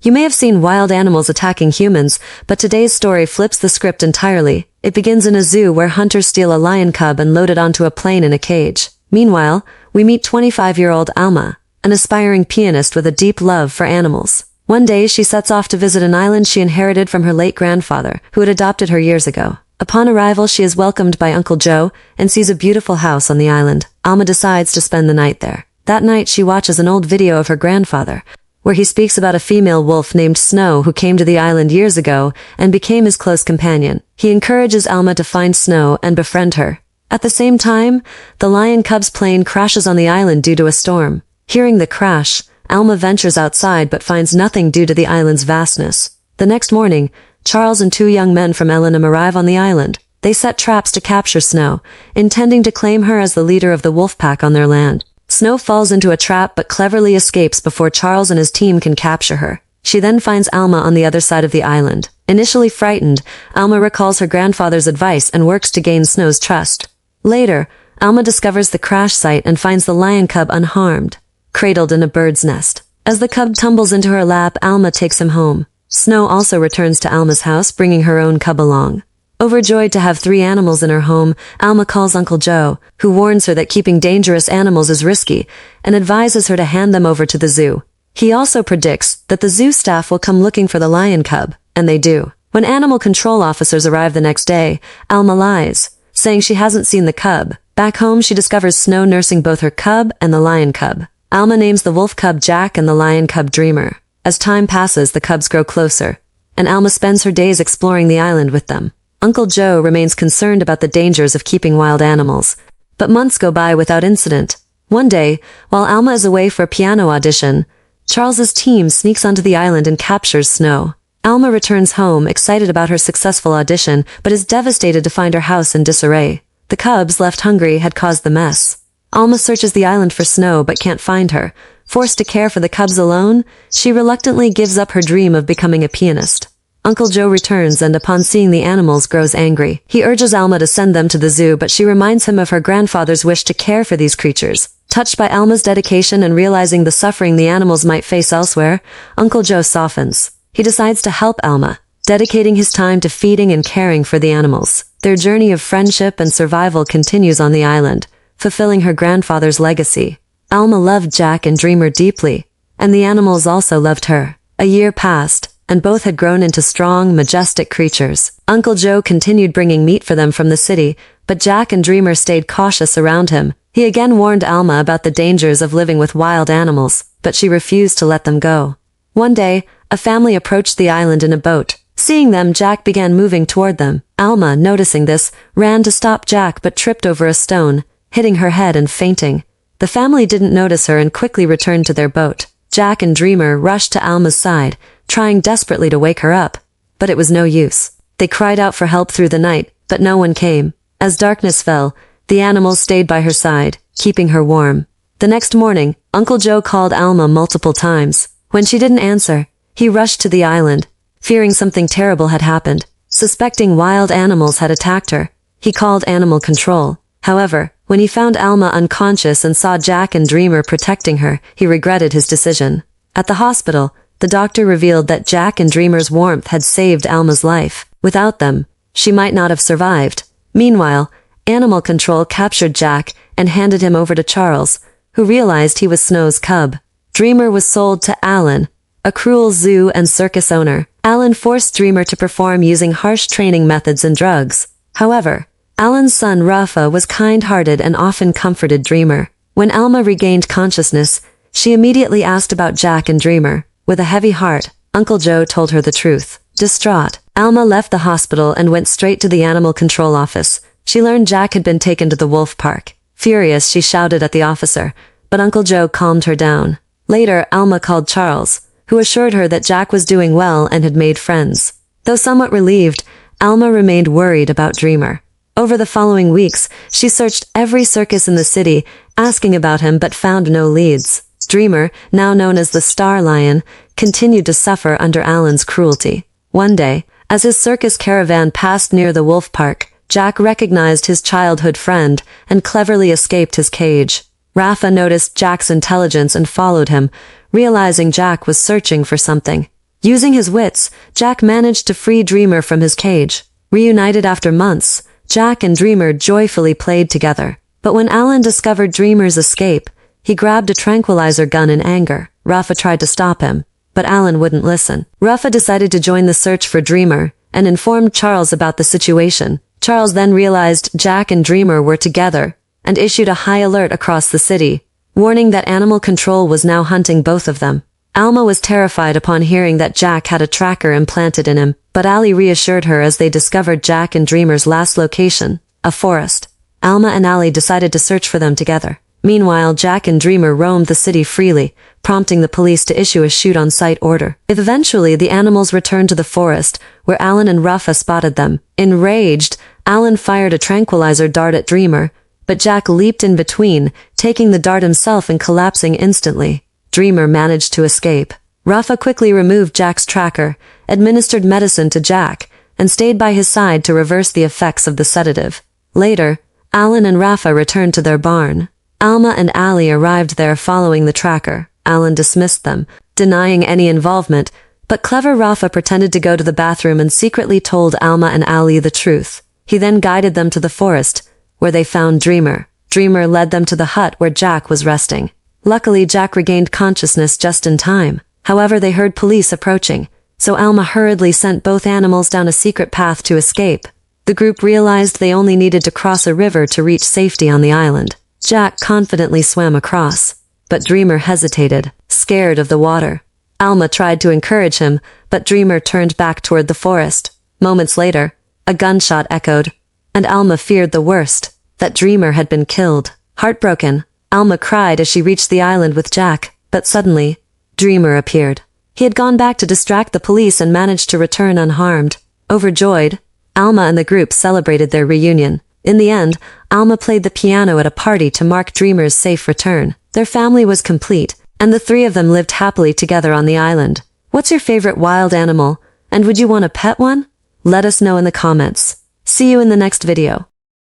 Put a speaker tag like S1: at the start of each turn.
S1: You may have seen wild animals attacking humans, but today's story flips the script entirely. It begins in a zoo where hunters steal a lion cub and load it onto a plane in a cage. Meanwhile, we meet 25-year-old Alma, an aspiring pianist with a deep love for animals. One day, she sets off to visit an island she inherited from her late grandfather, who had adopted her years ago. Upon arrival, she is welcomed by Uncle Joe and sees a beautiful house on the island. Alma decides to spend the night there. That night, she watches an old video of her grandfather, where he speaks about a female wolf named Snow who came to the island years ago and became his close companion. He encourages Alma to find Snow and befriend her. At the same time, the lion cub's plane crashes on the island due to a storm. Hearing the crash, Alma ventures outside but finds nothing due to the island's vastness. The next morning, Charles and two young men from Ellinham arrive on the island. They set traps to capture Snow, intending to claim her as the leader of the wolf pack on their land. Snow falls into a trap but cleverly escapes before Charles and his team can capture her. She then finds Alma on the other side of the island. Initially frightened, Alma recalls her grandfather's advice and works to gain Snow's trust. Later, Alma discovers the crash site and finds the lion cub unharmed, cradled in a bird's nest. As the cub tumbles into her lap, Alma takes him home. Snow also returns to Alma's house, bringing her own cub along. Overjoyed to have 3 animals in her home, Alma calls Uncle Joe, who warns her that keeping dangerous animals is risky and advises her to hand them over to the zoo. He also predicts that the zoo staff will come looking for the lion cub, and they do. When animal control officers arrive the next day, Alma lies, saying she hasn't seen the cub. Back home, she discovers Snow nursing both her cub and the lion cub. Alma names the wolf cub Jack and the lion cub Dreamer. As time passes, the cubs grow closer, and Alma spends her days exploring the island with them. Uncle Joe remains concerned about the dangers of keeping wild animals, but months go by without incident. One day, while Alma is away for a piano audition, Charles's team sneaks onto the island and captures Snow. Alma returns home, excited about her successful audition, but is devastated to find her house in disarray. The cubs, left hungry, had caused the mess. Alma searches the island for Snow but can't find her. Forced to care for the cubs alone, she reluctantly gives up her dream of becoming a pianist. Uncle Joe returns and upon seeing the animals grows angry. He urges Alma to send them to the zoo, but she reminds him of her grandfather's wish to care for these creatures. Touched by Alma's dedication and realizing the suffering the animals might face elsewhere, Uncle Joe softens. He decides to help Alma, dedicating his time to feeding and caring for the animals. Their journey of friendship and survival continues on the island, fulfilling her grandfather's legacy. Alma loved Jack and Dreamer deeply, and the animals also loved her. A year passed, and both had grown into strong, majestic creatures. Uncle Joe continued bringing meat for them from the city, but Jack and Dreamer stayed cautious around him. He again warned Alma about the dangers of living with wild animals, but she refused to let them go. One day, a family approached the island in a boat. Seeing them, Jack began moving toward them. Alma, noticing this, ran to stop Jack but tripped over a stone, hitting her head and fainting. The family didn't notice her and quickly returned to their boat. Jack and Dreamer rushed to Alma's side, trying desperately to wake her up. But it was no use. They cried out for help through the night, but no one came. As darkness fell, the animals stayed by her side, keeping her warm. The next morning, Uncle Joe called Alma multiple times. When she didn't answer, he rushed to the island, fearing something terrible had happened. Suspecting wild animals had attacked her, he called animal control. However, when he found Alma unconscious and saw Jack and Dreamer protecting her, he regretted his decision. At the hospital, the doctor revealed that Jack and Dreamer's warmth had saved Alma's life. Without them, she might not have survived. Meanwhile, animal control captured Jack and handed him over to Charles, who realized he was Snow's cub. Dreamer was sold to Alan, a cruel zoo and circus owner. Alan forced Dreamer to perform using harsh training methods and drugs. However, Alan's son Rafa was kind-hearted and often comforted Dreamer. When Alma regained consciousness, she immediately asked about Jack and Dreamer. With a heavy heart, Uncle Joe told her the truth. Distraught, Alma left the hospital and went straight to the animal control office. She learned Jack had been taken to the wolf park. Furious, she shouted at the officer, but Uncle Joe calmed her down. Later, Alma called Charles, who assured her that Jack was doing well and had made friends. Though somewhat relieved, Alma remained worried about Dreamer. Over the following weeks, she searched every circus in the city, asking about him but found no leads. Dreamer, now known as the Star Lion, continued to suffer under Alan's cruelty. One day, as his circus caravan passed near the wolf park, Jack recognized his childhood friend and cleverly escaped his cage. Rafa noticed Jack's intelligence and followed him, realizing Jack was searching for something. Using his wits, Jack managed to free Dreamer from his cage. Reunited after months, Jack and Dreamer joyfully played together. But when Alan discovered Dreamer's escape, he grabbed a tranquilizer gun in anger. Rafa tried to stop him, but Alan wouldn't listen. Rafa decided to join the search for Dreamer and informed Charles about the situation. Charles then realized Jack and Dreamer were together and issued a high alert across the city, warning that animal control was now hunting both of them. Alma was terrified upon hearing that Jack had a tracker implanted in him, but Ali reassured her as they discovered Jack and Dreamer's last location, a forest. Alma and Ali decided to search for them together. Meanwhile, Jack and Dreamer roamed the city freely, prompting the police to issue a shoot-on-sight order. Eventually, the animals returned to the forest, where Alan and Rafa spotted them. Enraged, Alan fired a tranquilizer dart at Dreamer, but Jack leaped in between, taking the dart himself and collapsing instantly. Dreamer managed to escape. Rafa quickly removed Jack's tracker, administered medicine to Jack, and stayed by his side to reverse the effects of the sedative. Later, Alan and Rafa returned to their barn. Alma and Ali arrived there following the tracker. Alan dismissed them, denying any involvement, but clever Rafa pretended to go to the bathroom and secretly told Alma and Ali the truth. He then guided them to the forest, where they found Dreamer. Dreamer led them to the hut where Jack was resting. Luckily, Jack regained consciousness just in time. However, they heard police approaching, so Alma hurriedly sent both animals down a secret path to escape. The group realized they only needed to cross a river to reach safety on the island. Jack confidently swam across, but Dreamer hesitated, scared of the water. Alma tried to encourage him, but Dreamer turned back toward the forest. Moments later, a gunshot echoed, and Alma feared the worst, that Dreamer had been killed. Heartbroken, Alma cried as she reached the island with Jack, but suddenly, Dreamer appeared. He had gone back to distract the police and managed to return unharmed. Overjoyed, Alma and the group celebrated their reunion. In the end, Alma played the piano at a party to mark Dreamer's safe return. Their family was complete, and the three of them lived happily together on the island. What's your favorite wild animal, and would you want to pet one? Let us know in the comments. See you in the next video.